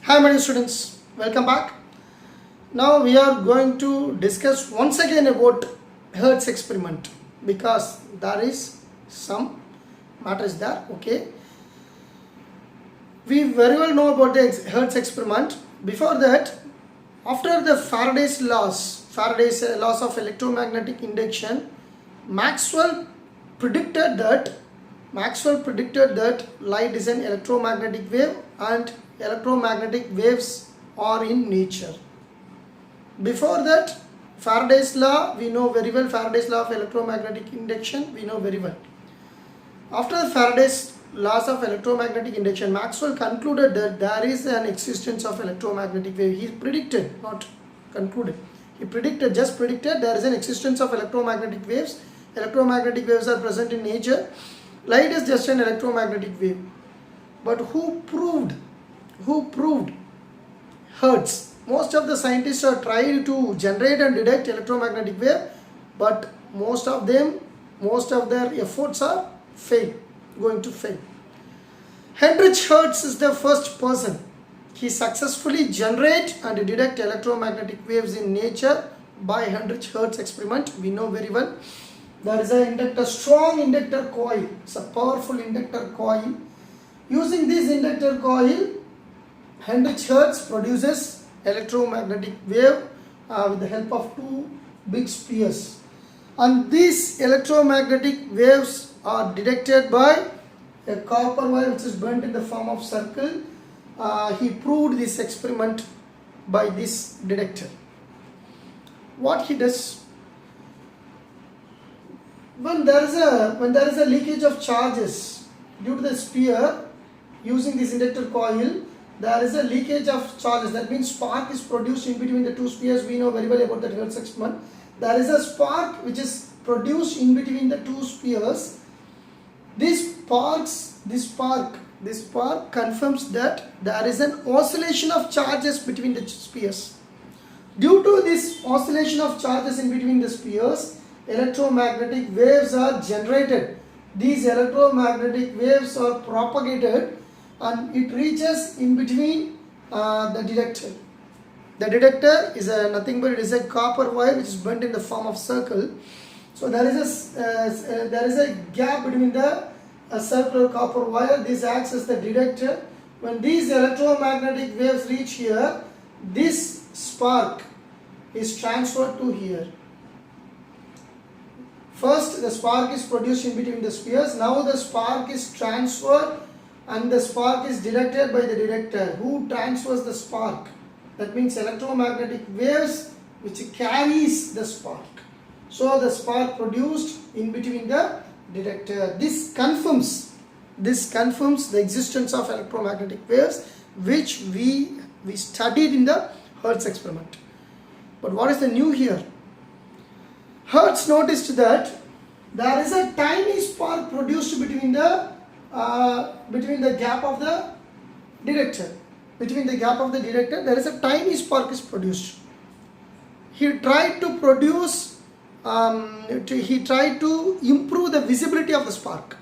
Hi my dear students, welcome back. Now we are going to discuss once again about Hertz experiment because there is some matters there. Okay, we very well know about the Hertz experiment. Before that, after the Faraday's laws of electromagnetic induction, Maxwell predicted that light is an electromagnetic wave and electromagnetic waves are in nature. Before that, Faraday's law, we know very well. Faraday's law of electromagnetic induction, we know very well. After the Faraday's laws of electromagnetic induction, Maxwell concluded that there is an existence of electromagnetic wave. He predicted, not concluded. He just predicted there is an existence of electromagnetic waves. Electromagnetic waves are present in nature. Light is just an electromagnetic wave. But who proved Hertz? Most of the scientists are trying to generate and detect electromagnetic wave, but most of their efforts are going to fail. Heinrich Hertz is the first person. He successfully generate and detect electromagnetic waves in nature by Heinrich Hertz experiment. We know very well. There is a strong inductor coil. It's a powerful inductor coil. Using this inductor coil, Heinrich Hertz produces electromagnetic wave with the help of two big spheres. And these electromagnetic waves are detected by a copper wire which is bent in the form of circle. He proved this experiment by this detector. What he does, when there is a leakage of charges due to the sphere, using this inductor coil, there is a leakage of charges. That means spark is produced in between the two spheres. We know very well about that Hertz experiment. There is a spark which is produced in between the two spheres. This spark confirms that there is an oscillation of charges between the spheres. Due to this oscillation of charges in between the spheres, electromagnetic waves are generated. These electromagnetic waves are propagated and it reaches in between the detector. The detector is nothing but it is a copper wire which is bent in the form of circle. So there is a gap between the circular copper wire. This acts as the detector. When these electromagnetic waves reach here, this spark is transferred to here. First, the spark is produced in between the spheres. Now the spark is transferred and the spark is detected by the detector. Who transfers the spark? That means electromagnetic waves which carries the spark. So the spark produced in between the detector. This confirms the existence of electromagnetic waves which we studied in the Hertz experiment. But what is the new here? Hertz noticed that there is a tiny spark produced between the gap of the detector. Between the gap of the detector, there is a tiny spark is produced. He tried to produce. He tried to improve the visibility of the spark.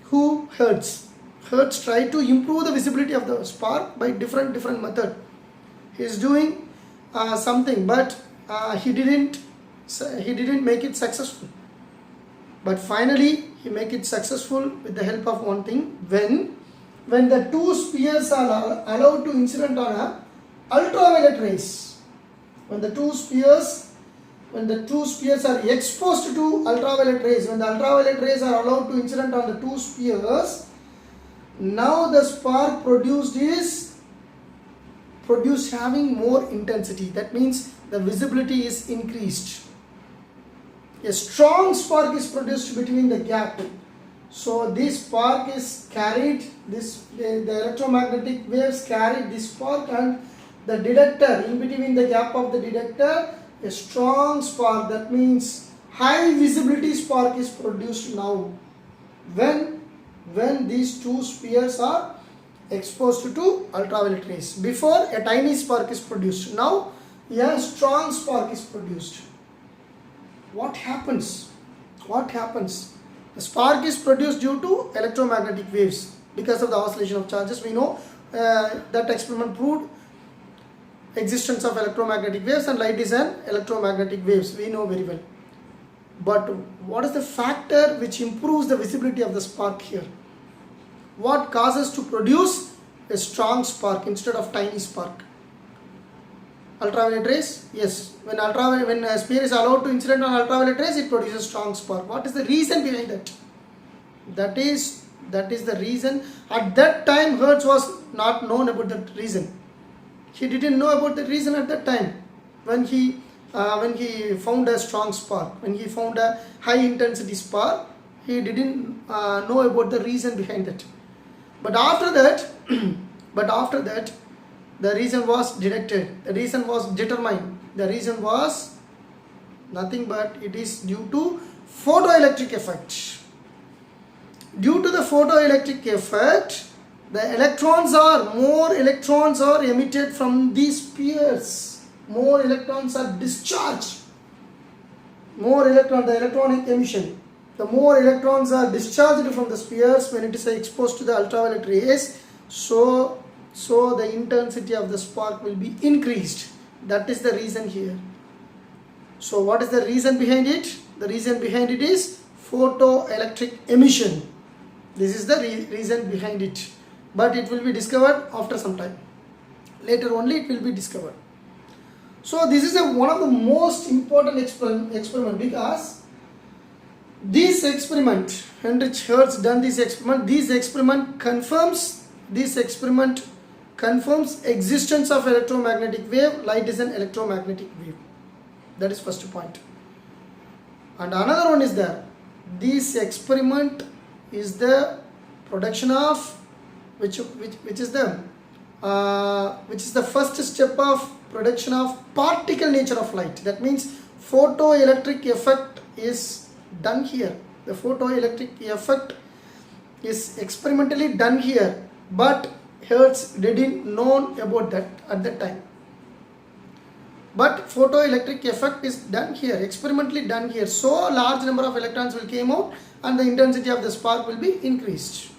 Who? Hertz. Hertz tried to improve the visibility of the spark by different method. He is doing something, but he didn't make it successful. But finally he make it successful with the help of one thing. When the two spheres are allowed to incident on ultraviolet rays, when the two spheres are exposed to ultraviolet rays, when the ultraviolet rays are allowed to incident on the two spheres, now the spark produced having more intensity. That means the visibility is increased. A strong spark is produced between the gap. So this spark is carried, the electromagnetic waves carried this spark, and the detector, in between the gap of the detector, a strong spark, that means high visibility spark is produced now when these two spheres are exposed to ultraviolet rays. Before, a tiny spark is produced. Now a strong spark is produced. What happens? The spark is produced due to electromagnetic waves because of the oscillation of charges. We know that experiment proved existence of electromagnetic waves, and light is an electromagnetic waves, we know very well. But what is the factor which improves the visibility of the spark here? What causes to produce a strong spark instead of tiny spark? Ultraviolet rays? Yes. When a sphere is allowed to incident on ultraviolet rays, it produces strong spark. What is the reason behind that? That is the reason. At that time, Hertz was not known about that reason. He didn't know about the reason at that time when he found a strong spark, when he found a high intensity spark. He didn't know about the reason behind it. But after that, the reason was detected. The reason was determined. The reason was nothing but it is due to photoelectric effect. Due to the photoelectric effect, the more electrons are emitted from these spheres. More electrons are discharged. The electronic emission. The more electrons are discharged from the spheres when it is exposed to the ultraviolet rays, so the intensity of the spark will be increased. That is the reason here. So what is the reason behind it? The reason behind it is photoelectric emission. This is the reason behind it. But it will be discovered after some time. Later only it will be discovered. So this is one of the most important experiment, because this experiment, Heinrich Hertz done this experiment. This experiment confirms existence of electromagnetic wave. Light is an electromagnetic wave. That is first point. And another one is there. This experiment is the production of which is the first step of production of particle nature of light. That means photoelectric effect is done here. The photoelectric effect is experimentally done here, but Hertz didn't know about that at that time. But photoelectric effect is done here, experimentally done here. So large number of electrons will came out and the intensity of the spark will be increased.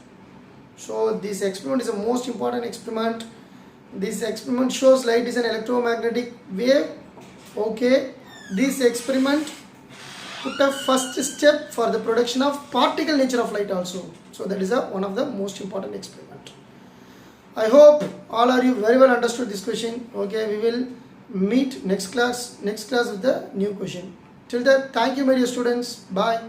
So this experiment is the most important experiment. This experiment shows light is an electromagnetic wave. Okay, this experiment put a first step for the production of particle nature of light also. So that is one of the most important experiment. I hope all of you very well understood this question. Okay, we will meet next class with the new question. Till then, thank you my dear students. Bye.